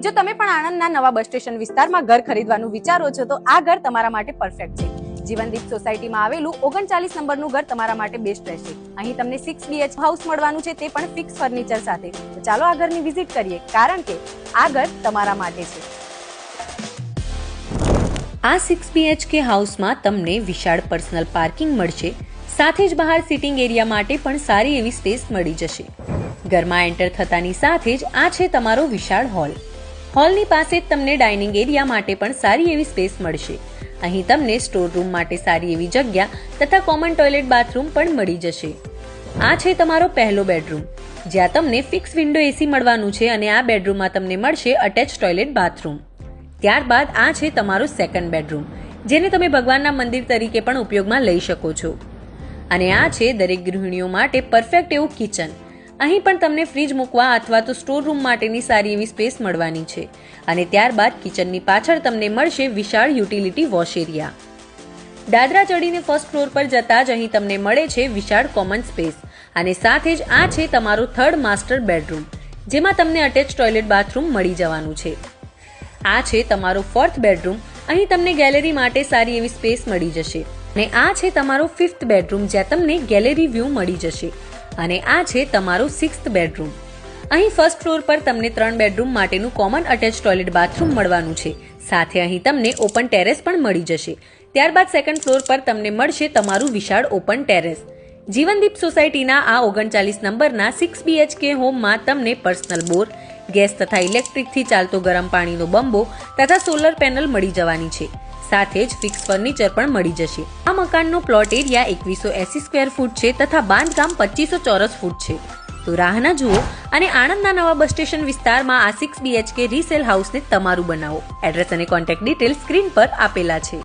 જો તમે પણ આણંદના નવા બસ સ્ટેશન વિસ્તારમાં ઘર ખરીદવાનું વિચારો છો તો આ ઘર તમારા માટે પરફેક્ટ છે. જીવનદીપ સોસાયટીમાં આવેલું 39 નંબરનું ઘર તમારા માટે બેસ્ટ રહેશે. અહીં તમને 6 BH હાઉસ મળવાનું છે, તે પણ ફિક્સ ફર્નિચર સાથે. તો ચાલો આ ઘરની વિઝિટ કરીએ, કારણ કે આ ઘર તમારા માટે છે. આ 6 BHK હાઉસમાં તમને વિશાળ પર્સનલ પાર્કિંગ મળશે, સાથે જ બહાર સિટિંગ એરિયા માટે પણ સારી એવી સ્પેસ મળી જશે. ઘરમાં એન્ટર થતાની સાથે જ આ છે તમારો વિશાળ હોલ. હોલની પાસે જ તમને ડાઇનિંગ એરિયા માટે પણ સારી એવી સ્પેસ મળશે. અહીં તમને સ્ટોર રૂમ માટે સારી એવી જગ્યા તથા કોમન ટોયલેટ બાથરૂમ પણ મળી જશે. આ છે તમારો પહેલો બેડરૂમ, જ્યાં તમને ફિક્સ વિન્ડો એસી મળવાનું છે અને આ બેડરૂમમાં તમને મળશે અટેચ ટોયલેટ બાથરૂમ. ત્યારબાદ આ છે તમારો સેકન્ડ બેડરૂમ, જેને તમે ભગવાનના મંદિર તરીકે પણ ઉપયોગમાં લઈ શકો છો. અને આ છે દરેક ગૃહિણીઓ માટે પરફેક્ટ એવું કિચન. અહીં પણ તમને ફ્રીજ મૂકવા અથવા તો સ્ટોર રૂમ માટેની સારી એવી સ્પેસ મળવાની છે. અને ત્યારબાદ કિચનની પાછળ તમને મળશે વિશાળ યુટિલિટી વોશ એરિયા. દાદરા ચડીને ફર્સ્ટ ફ્લોર પર જતા જ અહીં તમને મળે છે વિશાળ કોમન સ્પેસ. અને સાથે જ આ છે તમારો થર્ડ માસ્ટર બેડરૂમ, જેમાં તમને અટેચ ટોયલેટ બાથરૂમ મળી જવાનું છે. આ છે તમારો ફોર્થ બેડરૂમ. અહીં તમને ગેલેરી માટે સારી એવી સ્પેસ મળી જશે. અને આ છે તમારો ફિફ્થ બેડરૂમ, જ્યાં તમને ગેલેરી વ્યૂ મળી જશે. અને આ છે તમારો સિક્સ્થ બેડરૂમ. અહીં ફર્સ્ટ ફ્લોર પર તમને 3 બેડરૂમ માટેનું કોમન અટેચ ટોયલેટ બાથરૂમ મળવાનું છે. સાથે અહીં તમને ઓપન ટેરેસ પણ મળી જશે. ત્યારબાદ સેકન્ડ ફ્લોર પર તમને મળશે તમારું વિશાળ ઓપન ટેરેસ. જીવનદીપ સોસાયટીના આ 39 નંબરના 6 BHK હોમમાં તમને પર્સનલ બોર, ગેસ તથા ઇલેક્ટ્રિકથી ચાલતો ગરમ પાણીનો બંબો તથા સોલર પેનલ મળી જવાની છે. સાથે જ ફિક્સ ફર્નિચર પણ મળી જશે. આ મકાનનો પ્લોટ એરિયા 2180 સ્ક્વેર ફૂટ છે તથા બાંધકામ 2500 ચોરસ ફૂટ છે. તો રાહ ના જુઓ અને આણંદના નવા બસ સ્ટેશન વિસ્તારમાં આ 6 BHK રીસેલ હાઉસને તમારું બનાવો. એડ્રેસ અને કોન્ટેક્ટ ડિટેલ સ્ક્રીન પર આપેલા છે.